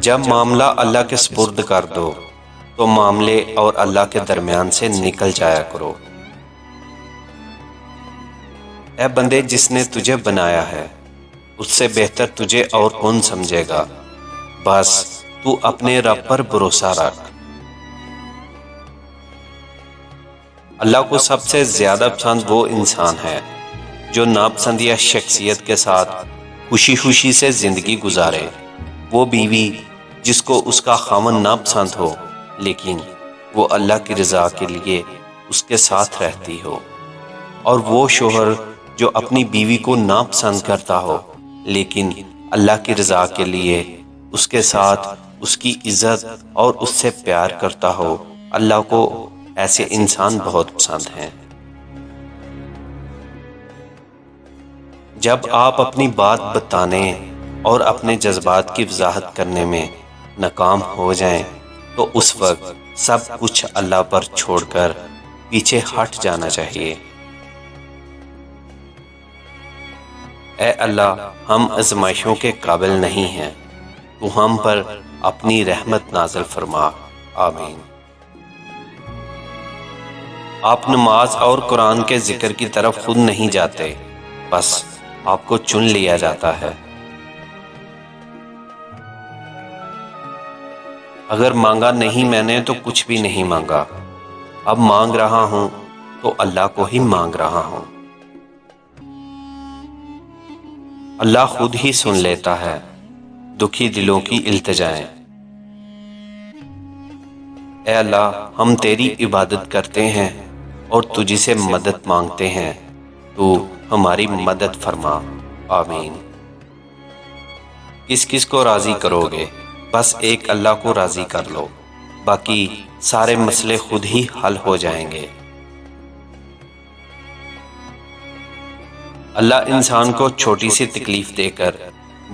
جب معاملہ اللہ کے سپرد کر دو تو معاملے اور اللہ کے درمیان سے نکل جایا کرو۔ اے بندے، جس نے تجھے بنایا ہے اس سے بہتر تجھے اور کون سمجھے گا؟ بس تو اپنے رب پر بھروسہ رکھ۔ اللہ کو سب سے زیادہ پسند وہ انسان ہے جو ناپسندیدہ شخصیت کے ساتھ خوشی خوشی سے زندگی گزارے۔ وہ بیوی جس کو اس کا خاوند ناپسند ہو لیکن وہ اللہ کی رضا کے لیے اس کے ساتھ رہتی ہو، اور وہ شوہر جو اپنی بیوی کو ناپسند کرتا ہو لیکن اللہ کی رضا کے لیے اس کے ساتھ اس کی عزت اور اس سے پیار کرتا ہو۔ اللہ کو ایسے انسان بہت پسند ہیں۔ جب آپ اپنی بات بتانے اور اپنے جذبات کی وضاحت کرنے میں ناکام ہو جائیں تو اس وقت سب کچھ اللہ پر چھوڑ کر پیچھے ہٹ جانا چاہیے۔ اے اللہ، ہم آزمائشوں کے قابل نہیں ہیں، تو ہم پر اپنی رحمت نازل فرما۔ آمین۔ آپ نماز اور قرآن کے ذکر کی طرف خود نہیں جاتے، بس آپ کو چن لیا جاتا ہے۔ اگر مانگا نہیں میں نے تو کچھ بھی نہیں مانگا، اب مانگ رہا ہوں تو اللہ کو ہی مانگ رہا ہوں۔ اللہ خود ہی سن لیتا ہے دکھی دلوں کی التجائیں۔ اے اللہ، ہم تیری عبادت کرتے ہیں اور تجھ سے مدد مانگتے ہیں، تو ہماری مدد فرما۔ آمین۔ کس کس کو راضی کرو گے؟ بس ایک اللہ کو راضی کر لو، باقی سارے مسئلے خود ہی حل ہو جائیں گے۔ اللہ انسان کو چھوٹی سی تکلیف دے کر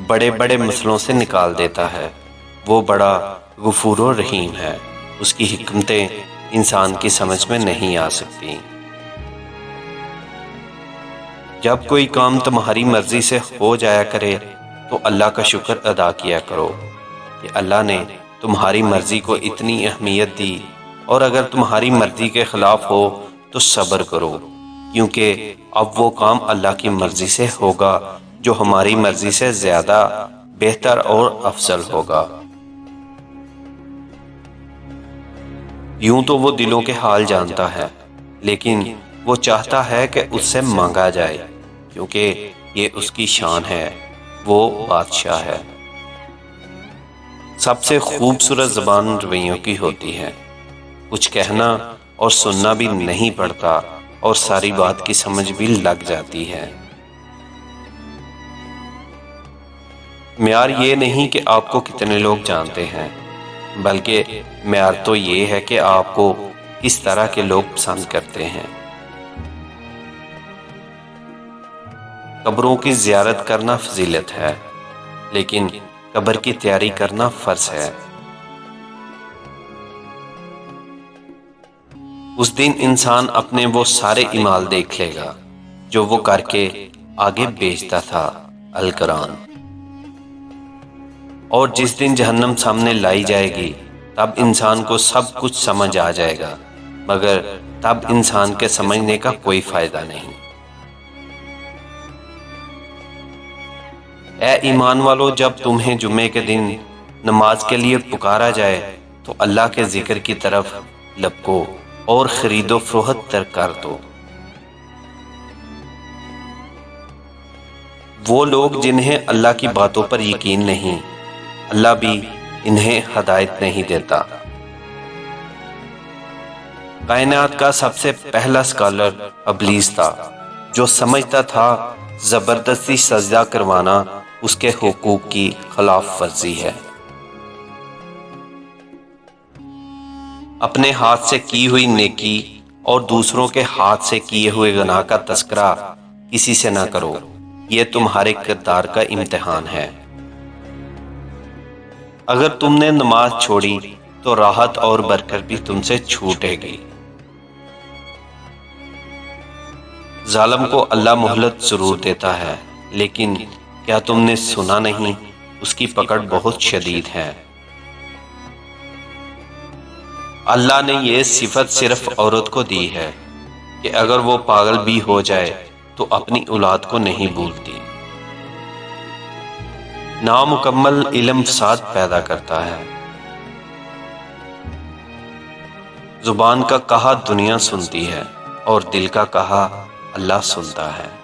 بڑے بڑے مسئلوں سے نکال دیتا ہے۔ وہ بڑا غفور و رحیم ہے، اس کی حکمتیں انسان کی سمجھ میں نہیں آ سکتی۔ جب کوئی کام تمہاری مرضی سے ہو جایا کرے تو اللہ کا شکر ادا کیا کرو کہ اللہ نے تمہاری مرضی کو اتنی اہمیت دی، اور اگر تمہاری مرضی کے خلاف ہو تو صبر کرو، کیونکہ اب وہ کام اللہ کی مرضی سے ہوگا جو ہماری مرضی سے زیادہ بہتر اور افضل ہوگا۔ یوں تو وہ دلوں کے حال جانتا ہے، لیکن وہ چاہتا ہے کہ اس سے مانگا جائے، کیونکہ یہ اس کی شان ہے، وہ بادشاہ ہے۔ سب سے خوبصورت زبان رویوں کی ہوتی ہے، کچھ کہنا اور سننا بھی نہیں پڑتا اور ساری بات کی سمجھ بھی لگ جاتی ہے۔ معیار یہ نہیں کہ آپ کو کتنے لوگ جانتے ہیں، بلکہ معیار تو یہ ہے کہ آپ کو کس طرح کے لوگ پسند کرتے ہیں۔ قبروں کی زیارت کرنا فضیلت ہے، لیکن قبر کی تیاری کرنا فرض ہے۔ اس دن انسان اپنے وہ سارے اعمال دیکھ لے گا جو وہ کر کے آگے بھیجتا تھا۔ القرآن۔ اور جس دن جہنم سامنے لائی جائے گی تب انسان کو سب کچھ سمجھ آ جائے گا، مگر تب انسان کے سمجھنے کا کوئی فائدہ نہیں۔ اے ایمان والو، جب تمہیں جمعے کے دن نماز کے لیے پکارا جائے تو اللہ کے ذکر کی طرف لپکو اور خرید و فروخت کر دو۔ وہ لوگ جنہیں اللہ کی باتوں پر یقین نہیں، اللہ بھی انہیں ہدایت نہیں دیتا۔ کائنات کا سب سے پہلا اسکالر ابلیس تھا، جو سمجھتا تھا زبردستی سجدہ کروانا اس کے حقوق کی خلاف ورزی ہے۔ اپنے ہاتھ سے کی ہوئی نیکی اور دوسروں کے ہاتھ سے کیے ہوئے گناہ کا تذکرہ کسی سے نہ کرو، یہ تمہارے کردار کا امتحان ہے۔ اگر تم نے نماز چھوڑی تو راحت اور برکت بھی تم سے چھوٹے گی۔ ظالم کو اللہ مہلت ضرور دیتا ہے، لیکن کیا تم نے سنا نہیں، اس کی پکڑ بہت شدید ہے۔ اللہ نے یہ صفت صرف عورت کو دی ہے کہ اگر وہ پاگل بھی ہو جائے تو اپنی اولاد کو نہیں بھولتی۔ نامکمل علم فساد پیدا کرتا ہے۔ زبان کا کہا دنیا سنتی ہے اور دل کا کہا اللہ سنتا ہے۔